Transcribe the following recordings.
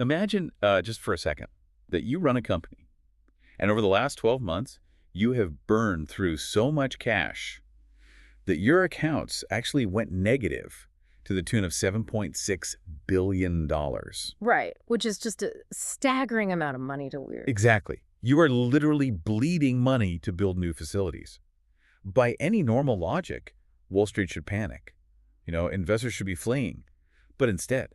Imagine, just for a second, that you run a company, and over the last 12 months, you have burned through so much cash that your accounts actually went negative to the tune of $7.6 billion. Right, which is just a staggering amount of money to lose. Exactly. You are literally bleeding money to build new facilities. By any normal logic, Wall Street should panic. Investors should be fleeing. But instead,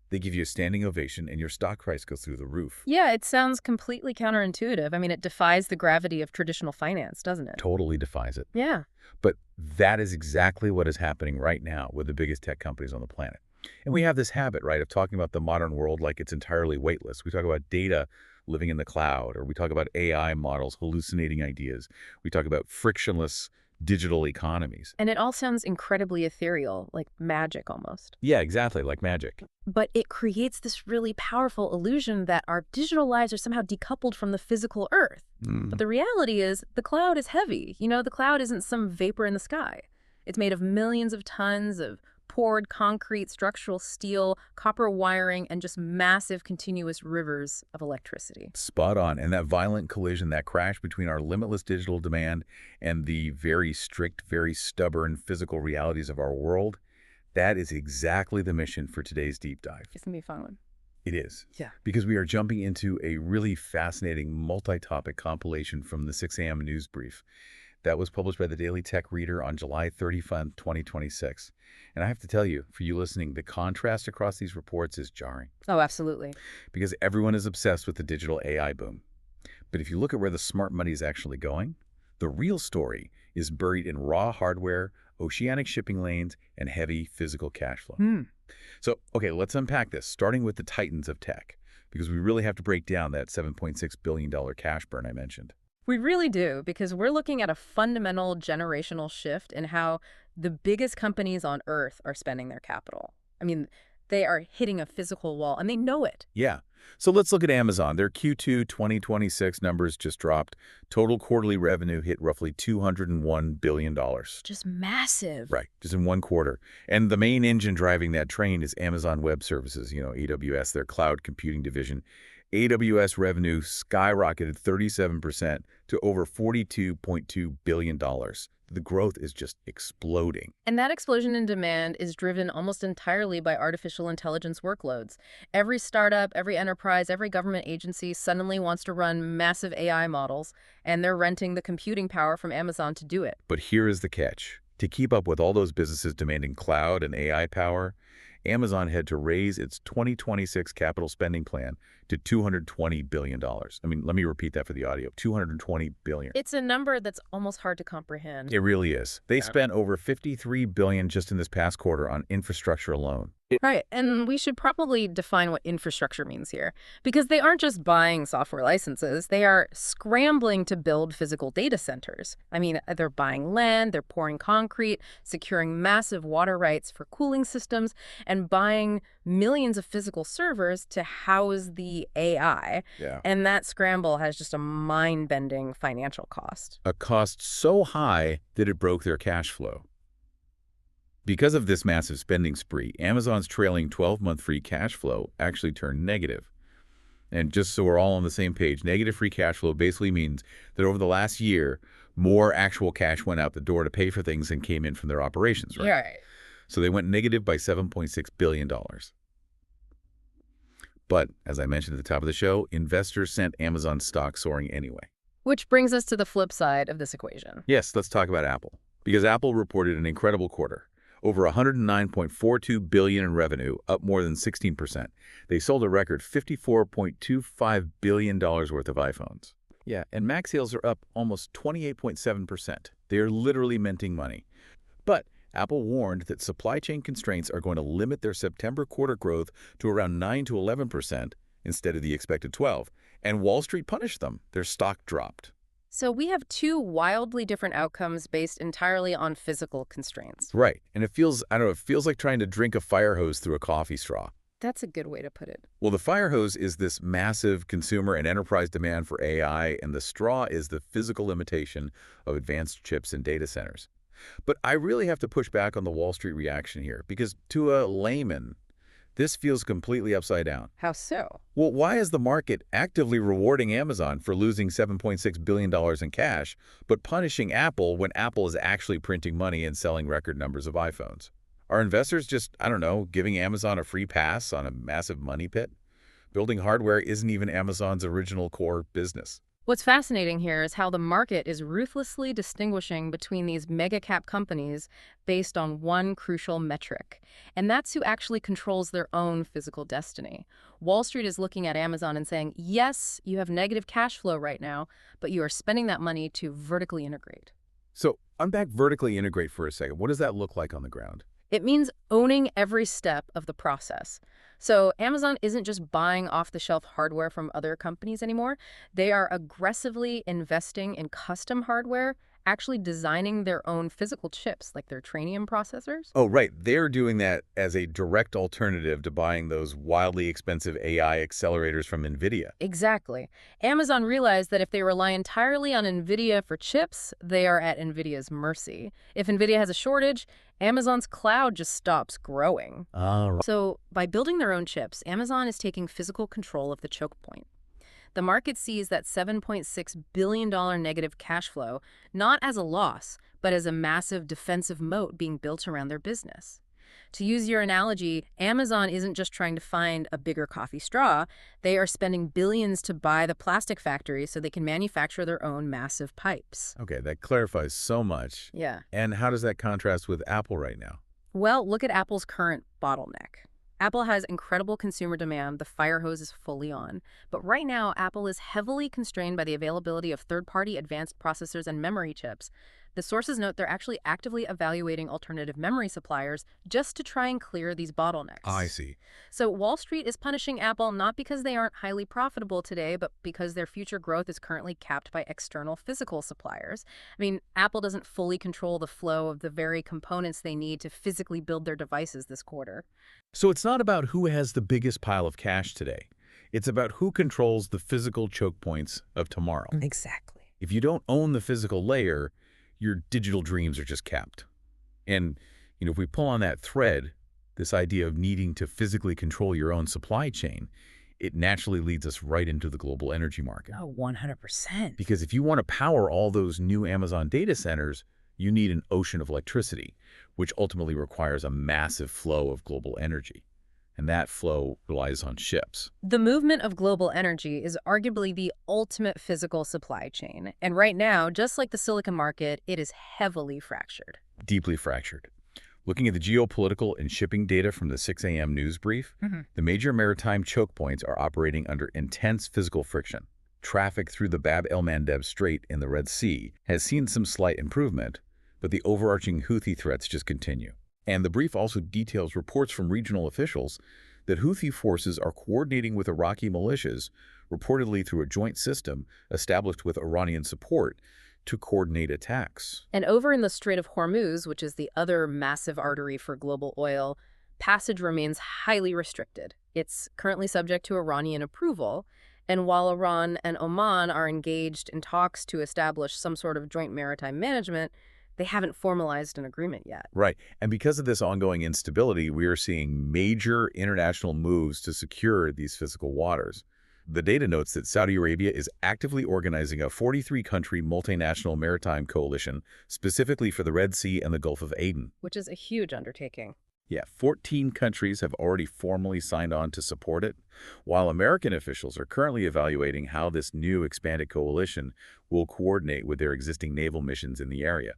they give you a standing ovation and your stock price goes through the roof. Yeah, it sounds completely counterintuitive. I mean, it defies the gravity of traditional finance, doesn't it? Totally defies it. Yeah. But that is exactly what is happening right now with the biggest tech companies on the planet. And we have this habit, right, of talking about the modern world like it's entirely weightless. We talk about data living in the cloud, or we talk about AI models hallucinating ideas. We talk about frictionless digital economies. And it all sounds incredibly ethereal, like magic almost. Yeah, exactly, like magic. But it creates this really powerful illusion that our digital lives are somehow decoupled from the physical earth. But the reality is the cloud is heavy. The cloud isn't some vapor in the sky. It's made of millions of tons of poured concrete, structural steel, copper wiring, and just massive continuous rivers of electricity. Spot on. And that violent collision, that crash between our limitless digital demand and the very strict, very stubborn physical realities of our world, that is exactly the mission for today's deep dive. It's going to be a fun one. It is. Yeah. Because we are jumping into a really fascinating multi-topic compilation from the 6 a.m. news brief that was published by the Daily Tech Reader on July 31, 2026. And I have to tell you, for you listening, the contrast across these reports is jarring. Oh, absolutely. Because everyone is obsessed with the digital AI boom. But if you look at where the smart money is actually going, the real story is buried in raw hardware, oceanic shipping lanes, and heavy physical cash flow. So, okay, let's unpack this, starting with the titans of tech, because we really have to break down that $7.6 billion cash burn I mentioned. We really do, because we're looking at a fundamental generational shift in how the biggest companies on Earth are spending their capital. I mean, they are hitting a physical wall, and they know it. Yeah. So let's look at Amazon. Their Q2 2026 numbers just dropped. Total quarterly revenue hit roughly $201 billion. Just massive. Right, just in one quarter. And the main engine driving that train is Amazon Web Services, AWS, their cloud computing division. AWS revenue skyrocketed 37% to over $42.2 billion. The growth is just exploding. And that explosion in demand is driven almost entirely by artificial intelligence workloads. Every startup, every enterprise, every government agency suddenly wants to run massive AI models, and they're renting the computing power from Amazon to do it. But here is the catch. To keep up with all those businesses demanding cloud and AI power, Amazon had to raise its 2026 capital spending plan to $220 billion. I mean, let me repeat that for the audio. $220 billion. It's a number that's almost hard to comprehend. It really is. They spent over $53 billion just in this past quarter on infrastructure alone. Right, and we should probably define what infrastructure means here, because they aren't just buying software licenses, they are scrambling to build physical data centers. I mean, they're buying land, they're pouring concrete, securing massive water rights for cooling systems, and buying millions of physical servers to house the AI. Yeah. And that scramble has just a mind-bending financial cost. A cost so high that it broke their cash flow. Because of this massive spending spree, Amazon's trailing 12-month free cash flow actually turned negative. And just so we're all on the same page, negative free cash flow basically means that over the last year, more actual cash went out the door to pay for things than came in from their operations, right? Right. So they went negative by $7.6 billion. But, as I mentioned at the top of the show, investors sent Amazon stock soaring anyway. Which brings us to the flip side of this equation. Yes, let's talk about Apple. Because Apple reported an incredible quarter. Over $109.42 billion in revenue, up more than 16%. They sold a record $54.25 billion worth of iPhones. Yeah, and Mac sales are up almost 28.7%. They are literally minting money. But Apple warned that supply chain constraints are going to limit their September quarter growth to around 9 to 11% instead of the expected 12. And Wall Street punished them. Their stock dropped. So we have two wildly different outcomes based entirely on physical constraints. Right. And it feels, I don't know, it feels like trying to drink a fire hose through a coffee straw. That's a good way to put it. Well, the fire hose is this massive consumer and enterprise demand for AI, and the straw is the physical limitation of advanced chips and data centers. But I really have to push back on the Wall Street reaction here, because to a layman, This feels completely upside down. How so? Well, why is the market actively rewarding Amazon for losing $7.6 billion in cash, but punishing Apple when Apple is actually printing money and selling record numbers of iPhones? Are investors just, I don't know, giving Amazon a free pass on a massive money pit? Building hardware isn't even Amazon's original core business. What's fascinating here is how the market is ruthlessly distinguishing between these mega-cap companies based on one crucial metric, and that's who actually controls their own physical destiny. Wall Street is looking at Amazon and saying, yes, you have negative cash flow right now, but you are spending that money to vertically integrate. So unpack vertically integrate for a second. What does that look like on the ground? It means owning every step of the process. So Amazon isn't just buying off-the-shelf hardware from other companies anymore. They are aggressively investing in custom hardware, actually designing their own physical chips, like their Trainium processors. Oh, right. They're doing that as a direct alternative to buying those wildly expensive AI accelerators from NVIDIA. Exactly. Amazon realized that if they rely entirely on NVIDIA for chips, they are at NVIDIA's mercy. If NVIDIA has a shortage, Amazon's cloud just stops growing. Right. So by building their own chips, Amazon is taking physical control of the choke point. The market sees that $7.6 billion negative cash flow not as a loss, but as a massive defensive moat being built around their business. To use your analogy, Amazon isn't just trying to find a bigger coffee straw. They are spending billions to buy the plastic factory so they can manufacture their own massive pipes. Okay, that clarifies so much. Yeah. And how does that contrast with Apple right now? Well, look at Apple's current bottleneck. Apple has incredible consumer demand, the fire hose is fully on. But right now, Apple is heavily constrained by the availability of third-party advanced processors and memory chips. The sources note they're actually actively evaluating alternative memory suppliers just to try and clear these bottlenecks. I see. So Wall Street is punishing Apple not because they aren't highly profitable today, but because their future growth is currently capped by external physical suppliers. I mean, Apple doesn't fully control the flow of the very components they need to physically build their devices this quarter. So it's not about who has the biggest pile of cash today. It's about who controls the physical choke points of tomorrow. Exactly. If you don't own the physical layer, your digital dreams are just capped. And, if we pull on that thread, this idea of needing to physically control your own supply chain, it naturally leads us right into the global energy market. Oh, 100%. Because if you want to power all those new Amazon data centers, you need an ocean of electricity, which ultimately requires a massive flow of global energy. And that flow relies on ships. The movement of global energy is arguably the ultimate physical supply chain. And right now, just like the silicon market, it is heavily fractured. Deeply fractured. Looking at the geopolitical and shipping data from the 6 a.m. news brief, the major maritime choke points are operating under intense physical friction. Traffic through the Bab el-Mandeb Strait in the Red Sea has seen some slight improvement, but the overarching Houthi threats just continue. And the brief also details reports from regional officials that Houthi forces are coordinating with Iraqi militias, reportedly through a joint system established with Iranian support, to coordinate attacks. And over in the Strait of Hormuz, which is the other massive artery for global oil, passage remains highly restricted. It's currently subject to Iranian approval, and while Iran and Oman are engaged in talks to establish some sort of joint maritime management, they haven't formalized an agreement yet. Right. And because of this ongoing instability, we are seeing major international moves to secure these physical waters. The data notes that Saudi Arabia is actively organizing a 43-country multinational maritime coalition specifically for the Red Sea and the Gulf of Aden. Which is a huge undertaking. Yeah, 14 countries have already formally signed on to support it, while American officials are currently evaluating how this new expanded coalition will coordinate with their existing naval missions in the area.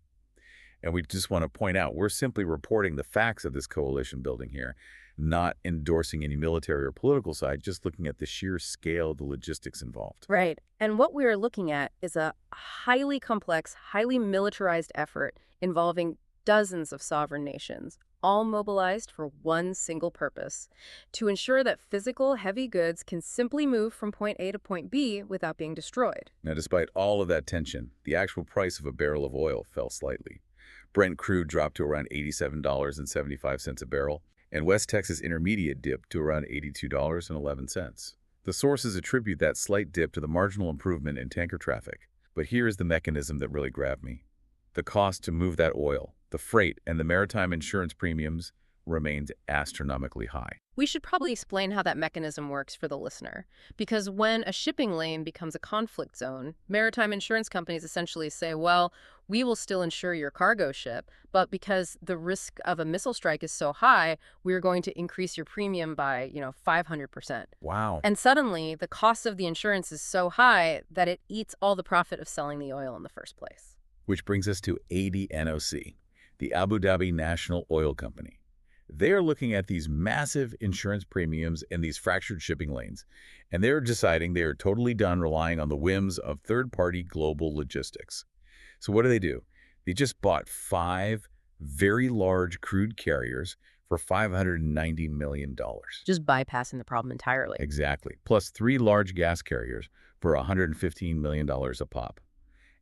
And we just want to point out, we're simply reporting the facts of this coalition building here, not endorsing any military or political side, just looking at the sheer scale of the logistics involved. Right. And what we're looking at is a highly complex, highly militarized effort involving dozens of sovereign nations, all mobilized for one single purpose: to ensure that physical heavy goods can simply move from point A to point B without being destroyed. Now, despite all of that tension, the actual price of a barrel of oil fell slightly. Brent crude dropped to around $87.75 a barrel, and West Texas Intermediate dipped to around $82.11. The sources attribute that slight dip to the marginal improvement in tanker traffic. But here is the mechanism that really grabbed me. The cost to move that oil, the freight, and the maritime insurance premiums remains astronomically high. We should probably explain how that mechanism works for the listener, because when a shipping lane becomes a conflict zone, maritime insurance companies essentially say, well, we will still insure your cargo ship, but because the risk of a missile strike is so high, we're going to increase your premium by, 500%. Wow. And suddenly, the cost of the insurance is so high that it eats all the profit of selling the oil in the first place. Which brings us to ADNOC, the Abu Dhabi National Oil Company. They are looking at these massive insurance premiums and these fractured shipping lanes, and they're deciding they are totally done relying on the whims of third-party global logistics. So what do? They just bought 5 very large crude carriers for $590 million. Just bypassing the problem entirely. Exactly. Plus 3 large gas carriers for $115 million a pop.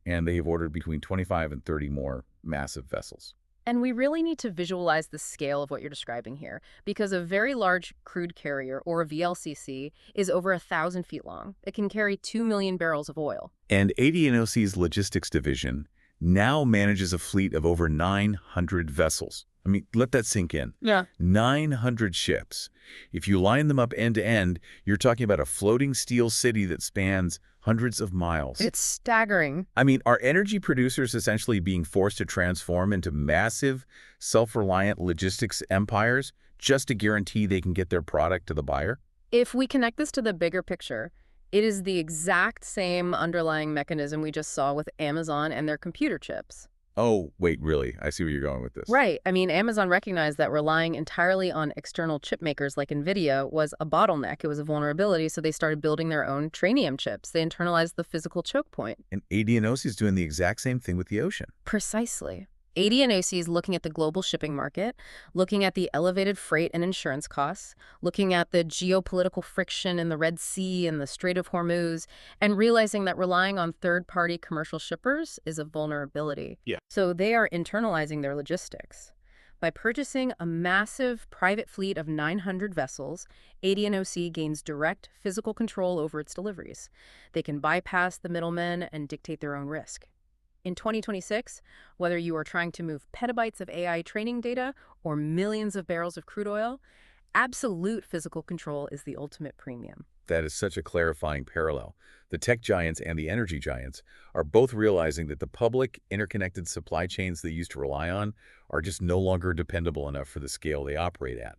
And they have ordered between 25 and 30 more massive vessels. And we really need to visualize the scale of what you're describing here, because a very large crude carrier, or a VLCC, is over 1,000 feet long. It can carry 2 million barrels of oil. And ADNOC's logistics division now manages a fleet of over 900 vessels. I mean, let that sink in. Yeah. 900 ships. If you line them up end to end, you're talking about a floating steel city that spans hundreds of miles. It's staggering. I mean, are energy producers essentially being forced to transform into massive, self-reliant logistics empires just to guarantee they can get their product to the buyer? If we connect this to the bigger picture, it is the exact same underlying mechanism we just saw with Amazon and their computer chips. Oh, wait, really? I see where you're going with this. Right. I mean, Amazon recognized that relying entirely on external chip makers like NVIDIA was a bottleneck. It was a vulnerability, so they started building their own Trainium chips. They internalized the physical choke point. And ADNOC is doing the exact same thing with the ocean. Precisely. ADNOC is looking at the global shipping market, looking at the elevated freight and insurance costs, looking at the geopolitical friction in the Red Sea and the Strait of Hormuz, and realizing that relying on third-party commercial shippers is a vulnerability. Yeah. So they are internalizing their logistics. By purchasing a massive private fleet of 900 vessels, ADNOC gains direct physical control over its deliveries. They can bypass the middlemen and dictate their own risk. In 2026, whether you are trying to move petabytes of AI training data or millions of barrels of crude oil, absolute physical control is the ultimate premium. That is such a clarifying parallel. The tech giants and the energy giants are both realizing that the public, interconnected supply chains they used to rely on are just no longer dependable enough for the scale they operate at.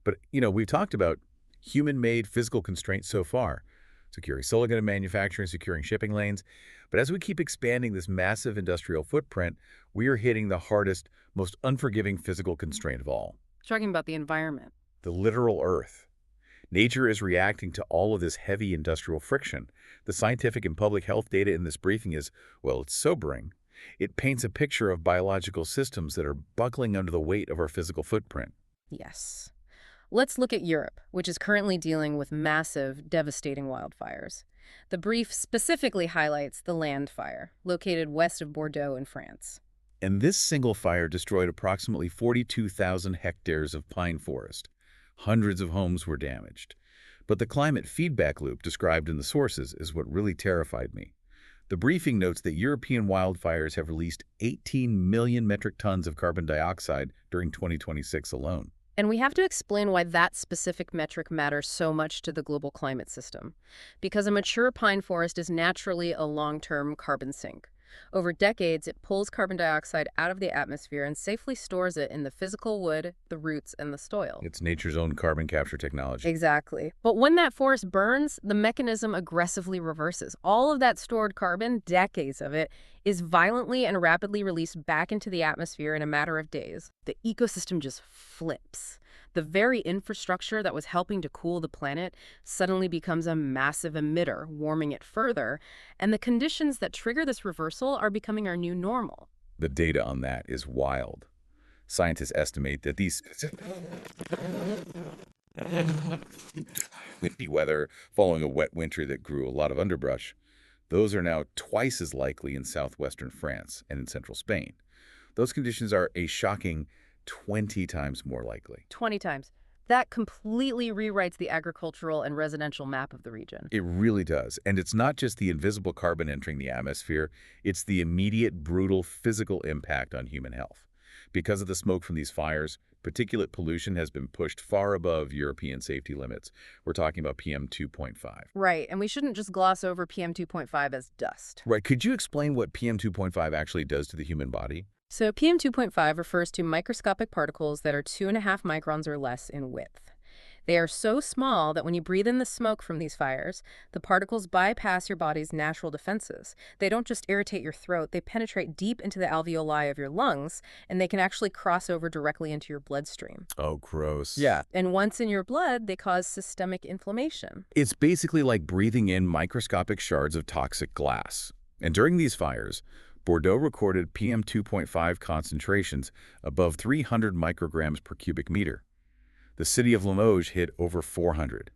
But, we've talked about human-made physical constraints so far, securing silicon and manufacturing, securing shipping lanes. But as we keep expanding this massive industrial footprint, we are hitting the hardest, most unforgiving physical constraint of all. Talking about the environment. The literal Earth. Nature is reacting to all of this heavy industrial friction. The scientific and public health data in this briefing is, well, it's sobering. It paints a picture of biological systems that are buckling under the weight of our physical footprint. Yes. Let's look at Europe, which is currently dealing with massive, devastating wildfires. The brief specifically highlights the land fire, located west of Bordeaux in France. And this single fire destroyed approximately 42,000 hectares of pine forest. Hundreds of homes were damaged. But the climate feedback loop described in the sources is what really terrified me. The briefing notes that European wildfires have released 18 million metric tons of carbon dioxide during 2026 alone. And we have to explain why that specific metric matters so much to the global climate system. Because a mature pine forest is naturally a long-term carbon sink. Over decades, it pulls carbon dioxide out of the atmosphere and safely stores it in the physical wood, the roots, and the soil. It's nature's own carbon capture technology. Exactly. But when that forest burns, the mechanism aggressively reverses. All of that stored carbon, decades of it, is violently and rapidly released back into the atmosphere in a matter of days. The ecosystem just flips. The very infrastructure that was helping to cool the planet suddenly becomes a massive emitter, warming it further, and the conditions that trigger this reversal are becoming our new normal. The data on that is wild. Scientists estimate that these windy weather following a wet winter that grew a lot of underbrush, those are now twice as likely in southwestern France and in central Spain. Those conditions are a shocking 20 times more likely. 20 times. That completely rewrites the agricultural and residential map of the region. It really does. And it's not just the invisible carbon entering the atmosphere, it's the immediate, brutal physical impact on human health. Because of the smoke from these fires, particulate pollution has been pushed far above European safety limits. We're talking about PM 2.5. Right, and we shouldn't just gloss over PM 2.5 as dust. Right. Could you explain what PM 2.5 actually does to the human body? So PM 2.5 refers to microscopic particles that are 2.5 microns or less in width. They are so small that when you breathe in the smoke from these fires, the particles bypass your body's natural defenses. They don't just irritate your throat, they penetrate deep into the alveoli of your lungs, and they can actually cross over directly into your bloodstream. Oh, gross. Yeah. And once in your blood, they cause systemic inflammation. It's basically like breathing in microscopic shards of toxic glass. And during these fires, Bordeaux recorded PM 2.5 concentrations above 300 micrograms per cubic meter. The city of Limoges hit over 400.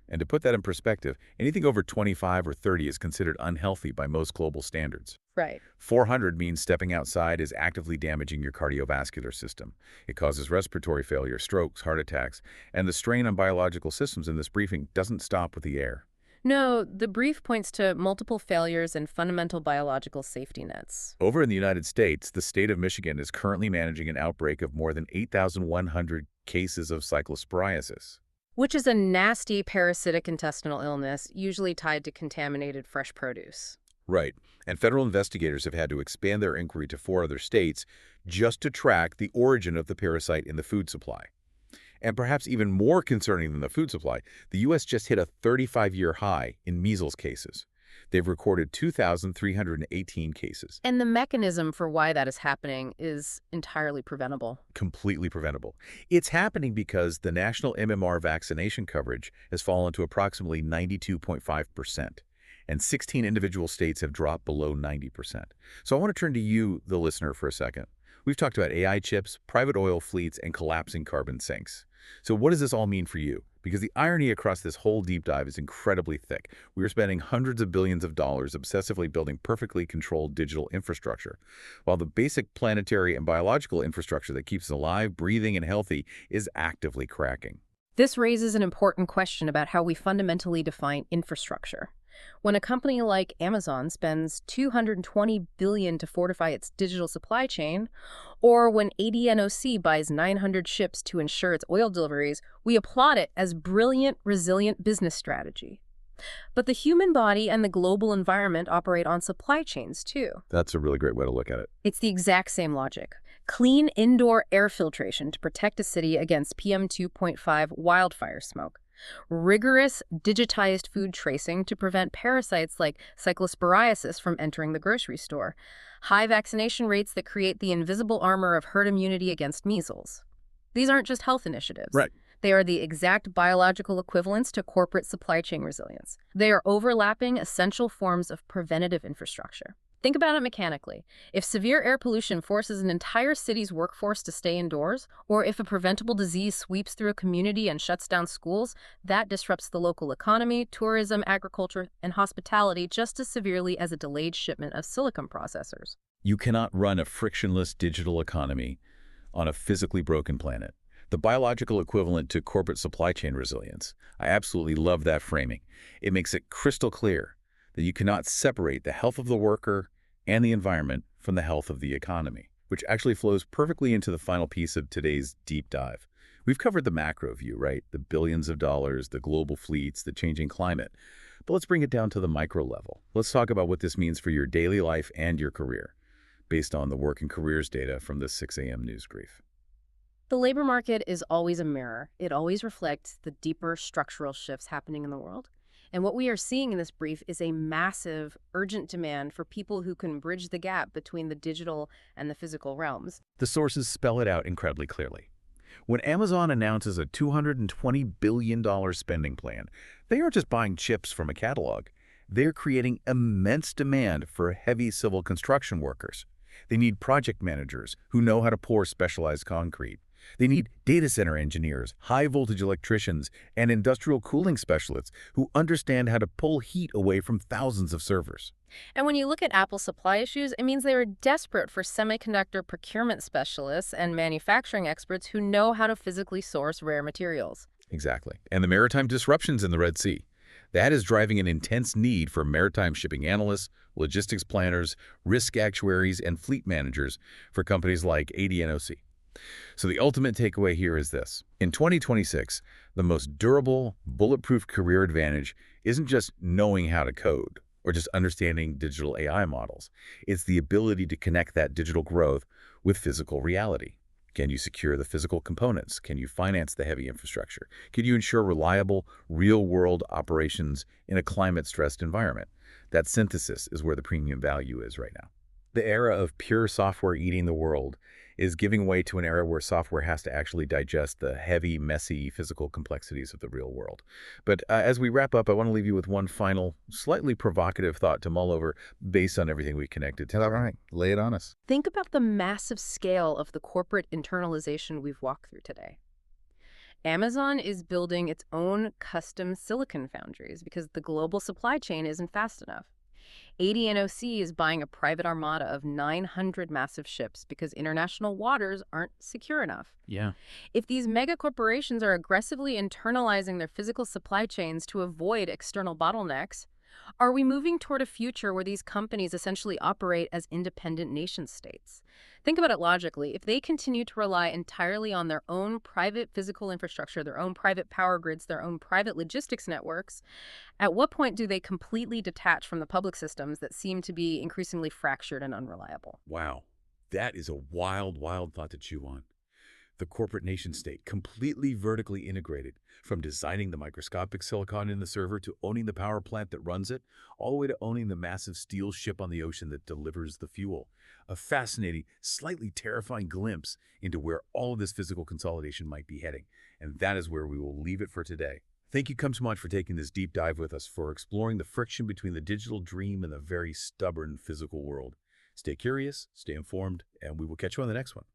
And to put that in perspective, anything over 25 or 30 is considered unhealthy by most global standards. Right. 400 means stepping outside is actively damaging your cardiovascular system. It causes respiratory failure, strokes, heart attacks, and the strain on biological systems in this briefing doesn't stop with the air. No, the brief points to multiple failures and fundamental biological safety nets. Over in the United States, the state of Michigan is currently managing an outbreak of more than 8,100 cases of cyclosporiasis. Which is a nasty parasitic intestinal illness, usually tied to contaminated fresh produce. Right. And federal investigators have had to expand their inquiry to 4 other states just to track the origin of the parasite in the food supply. And perhaps even more concerning than the food supply, the U.S. just hit a 35-year high in measles cases. They've recorded 2,318 cases. And the mechanism for why that is happening is entirely preventable. Completely preventable. It's happening because the national MMR vaccination coverage has fallen to approximately 92.5%, and 16 individual states have dropped below 90%. So I want to turn to you, the listener, for a second. We've talked about AI chips, private oil fleets, and collapsing carbon sinks. So what does this all mean for you? Because the irony across this whole deep dive is incredibly thick. We are spending hundreds of billions of dollars obsessively building perfectly controlled digital infrastructure, while the basic planetary and biological infrastructure that keeps us alive, breathing, and healthy is actively cracking. This raises an important question about how we fundamentally define infrastructure. When a company like Amazon spends $220 billion to fortify its digital supply chain, or when ADNOC buys 900 ships to ensure its oil deliveries, we applaud it as brilliant, resilient business strategy. But the human body and the global environment operate on supply chains, too. That's a really great way to look at it. It's the exact same logic. Clean indoor air filtration to protect a city against PM 2.5 wildfire smoke. Rigorous digitized food tracing to prevent parasites like cyclosporiasis from entering the grocery store. High vaccination rates that create the invisible armor of herd immunity against measles. These aren't just health initiatives. Right. They are the exact biological equivalents to corporate supply chain resilience. They are overlapping essential forms of preventative infrastructure. Think about it mechanically. If severe air pollution forces an entire city's workforce to stay indoors, or if a preventable disease sweeps through a community and shuts down schools, that disrupts the local economy, tourism, agriculture, and hospitality just as severely as a delayed shipment of silicon processors. You cannot run a frictionless digital economy on a physically broken planet. The biological equivalent to corporate supply chain resilience. I absolutely love that framing. It makes it crystal clear that you cannot separate the health of the worker and the environment from the health of the economy, which actually flows perfectly into the final piece of today's deep dive. We've covered the macro view, right? The billions of dollars, the global fleets, the changing climate. But let's bring it down to the micro level. Let's talk about what this means for your daily life and your career, based on the work and careers data from the 6 a.m. news brief. The labor market is always a mirror. It always reflects the deeper structural shifts happening in the world. And what we are seeing in this brief is a massive, urgent demand for people who can bridge the gap between the digital and the physical realms. The sources spell it out incredibly clearly. When Amazon announces a $220 billion spending plan, they aren't just buying chips from a catalog. They're creating immense demand for heavy civil construction workers. They need project managers who know how to pour specialized concrete. They need data center engineers, high-voltage electricians, and industrial cooling specialists who understand how to pull heat away from thousands of servers. And when you look at Apple's supply issues, it means they are desperate for semiconductor procurement specialists and manufacturing experts who know how to physically source rare materials. Exactly. And the maritime disruptions in the Red Sea. That is driving an intense need for maritime shipping analysts, logistics planners, risk actuaries, and fleet managers for companies like ADNOC. So the ultimate takeaway here is this. In 2026, the most durable, bulletproof career advantage isn't just knowing how to code or just understanding digital AI models. It's the ability to connect that digital growth with physical reality. Can you secure the physical components? Can you finance the heavy infrastructure? Can you ensure reliable, real-world operations in a climate-stressed environment? That synthesis is where the premium value is right now. The era of pure software eating the world is giving way to an era where software has to actually digest the heavy, messy physical complexities of the real world. But as we wrap up, I want to leave you with one final, slightly provocative thought to mull over based on everything we connected to. All right, lay it on us. Think about the massive scale of the corporate internalization we've walked through today. Amazon is building its own custom silicon foundries because the global supply chain isn't fast enough. ADNOC is buying a private armada of 900 massive ships because international waters aren't secure enough. Yeah. If these mega corporations are aggressively internalizing their physical supply chains to avoid external bottlenecks, are we moving toward a future where these companies essentially operate as independent nation-states? Think about it logically. If they continue to rely entirely on their own private physical infrastructure, their own private power grids, their own private logistics networks, at what point do they completely detach from the public systems that seem to be increasingly fractured and unreliable? Wow. That is a wild, wild thought to chew on. The corporate nation-state, completely vertically integrated, from designing the microscopic silicon in the server to owning the power plant that runs it, all the way to owning the massive steel ship on the ocean that delivers the fuel. A fascinating, slightly terrifying glimpse into where all of this physical consolidation might be heading. And that is where we will leave it for today. Thank you so much for taking this deep dive with us, for exploring the friction between the digital dream and the very stubborn physical world. Stay curious, stay informed, and we will catch you on the next one.